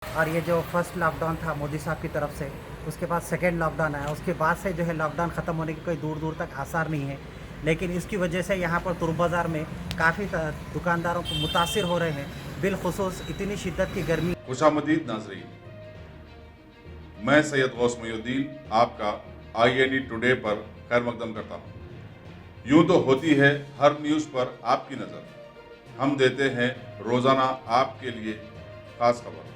اور یہ جو فرسٹ لاک ڈاؤن تھا مودی صاحب کی طرف سے، اس کے بعد سیکنڈ لاک ڈاؤن آیا، اس کے بعد سے جو ہے لاک ڈاؤن ختم ہونے کی کوئی دور دور تک آثار نہیں ہے، لیکن اس کی وجہ سے یہاں پر ترک بازار میں کافی دکانداروں کو متاثر ہو رہے ہیں، بالخصوص اتنی شدت کی گرمی۔ خوش آمدید ناظرین، میں سید غوث محی الدین آپ کا INE ٹوڈے پر خیر مقدم کرتا ہوں۔ یوں تو ہوتی ہے ہر نیوز پر آپ کی نظر، ہم دیتے ہیں روزانہ آپ کے لیے خاص خبر۔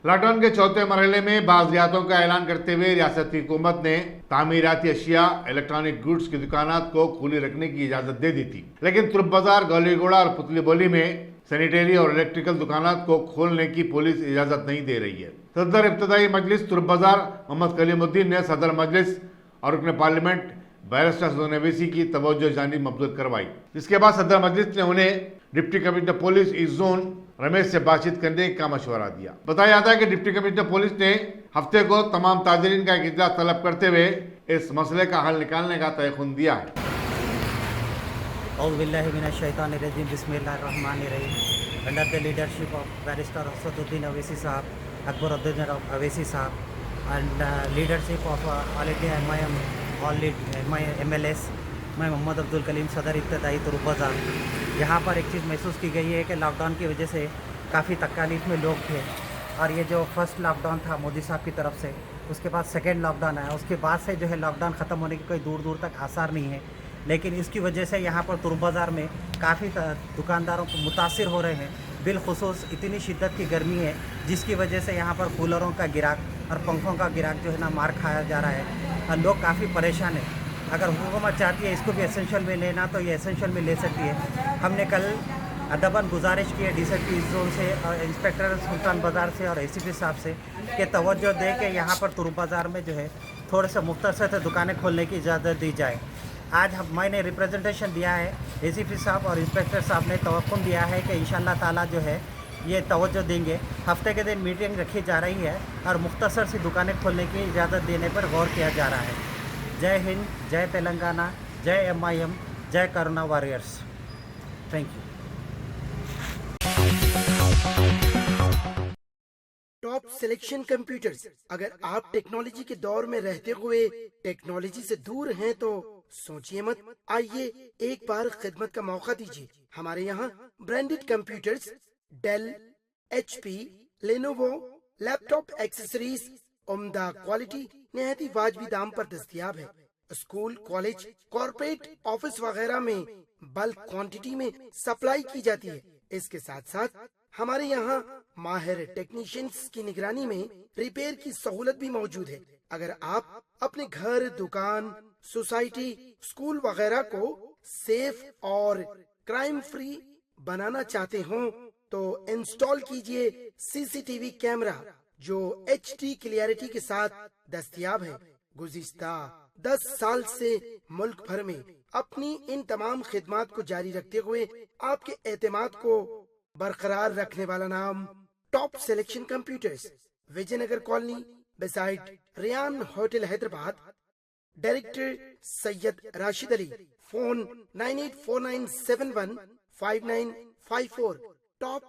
لاک ڈاؤن کے چوتھے مرحلے میں بعض رعایتوں کا اعلان کرتے ہوئے ریاستی حکومت نے تعمیراتی اشیاء، الیکٹرانک گڈز کی دکانات کو کھلی رکھنے کی اجازت دے دی تھی، لیکن ترک بازار، گولی گوڑا اور پتلی بولی میں سینیٹری اور الیکٹریکل دکانات کو کھولنے کی پولیس اجازت نہیں دے رہی ہے۔ صدر ابتدائی مجلس ترک بازار محمد کلیم الدین نے صدر مجلس اور رکن پارلیمنٹ بیرسٹر اسدالدین اویسی کی توجہ جانب مبذول کروائی، جس کے بعد صدر مجلس نے انہیں deputy commissioner police east zone Ramesh سے بات چیت کرنے کا مشورہ دیا۔ بتایا جاتا ہے کہ ڈپٹی کمشنر پولیس نے ہفتے کو تمام تاجرین کا ایک اجلاس طلب کرتے ہوئے اس مسئلے کا حل نکالنے کا تیقن دیا ہے۔ اعوذ باللہ من الشیطان الرجیم، بسم اللہ الرحمن الرحیم۔ Under the leadership of Barrister Asaduddin Owaisi Sahab, Akbar Uddin Owaisi Sahab, and leadership of all India MIM, all MLS، میں محمد عبد الکلیم، صدر ابتدائی ترک بازار۔ یہاں پر ایک چیز محسوس کی گئی ہے کہ لاک ڈاؤن کی وجہ سے کافی تکالیف میں لوگ تھے، اور یہ جو فرسٹ لاک ڈاؤن تھا مودی صاحب کی طرف سے، اس کے بعد سیکنڈ لاک ڈاؤن آیا، اس کے بعد سے جو ہے لاک ڈاؤن ختم ہونے کی کوئی دور دور تک آثار نہیں ہے، لیکن اس کی وجہ سے یہاں پر ترک بازار میں کافی دکانداروں کو متاثر ہو رہے ہیں، بالخصوص اتنی شدت کی گرمی ہے جس کی وجہ سے یہاں پر کولروں کا گراک اور پنکھوں کا گراک جو ہے نا مار کھایا جا رہا ہے، اور لوگ کافی پریشان ہیں۔ اگر حکومت چاہتی ہے اس کو بھی اسینشل میں لینا تو یہ اسینشل میں لے سکتی ہے۔ ہم نے کل ادباً گزارش کی ہے DCP زون سے اور انسپیکٹر سلطان بازار سے اور ACP صاحب سے کہ توجہ دے کہ یہاں پر ترک بازار میں جو ہے تھوڑے سے مختصر سے دکانیں کھولنے کی اجازت دی جائے۔ آج میں نے ریپریزنٹیشن دیا ہے، ACP صاحب اور انسپیکٹر صاحب نے توقع دیا ہے کہ انشاءاللہ تعالیٰ جو ہے یہ توجہ دیں گے۔ ہفتے کے دن میٹنگ رکھی جا رہی ہے اور مختصر سی دکانیں کھولنے کی اجازت دینے پر غور کیا جا رہا ہے۔ جے ہند، جے تلنگانہ، جے MIM، J corona warriors. Thank you. Top selection computers. اگر آپ ٹیکنالوجی کے دور میں رہتے ہوئے ٹیکنالوجی سے دور ہیں تو سوچئے مت، آئیے ایک بار خدمت کا موقع دیجیے۔ ہمارے یہاں branded computers, Dell, HP، Lenovo, laptop accessories عمدہ کوالٹی، نہایت واجبی دام پر دستیاب ہے۔ اسکول، کالج، کارپوریٹ آفس وغیرہ میں بلک کوانٹٹی میں سپلائی کی جاتی ہے۔ اس کے ساتھ ساتھ ہمارے یہاں ماہر ٹیکنیشینز کی نگرانی میں ریپیئر کی سہولت بھی موجود ہے۔ اگر آپ اپنے گھر، دکان، سوسائٹی، اسکول وغیرہ کو سیف اور کرائم فری بنانا چاہتے ہوں تو انسٹال کیجئے CCTV کیمرہ جو HD کلیئرٹی کے ساتھ دستیاب ہے۔ گزشتہ 10 سال سے ملک بھر میں اپنی ان تمام خدمات کو جاری رکھتے ہوئے آپ کے اعتماد کو برقرار رکھنے والا نام top selection computers, Vijay Nagar colony, beside Ryan hotel Hyderabad. Director Syed Rashid Ali. Phone 9849715954۔ Top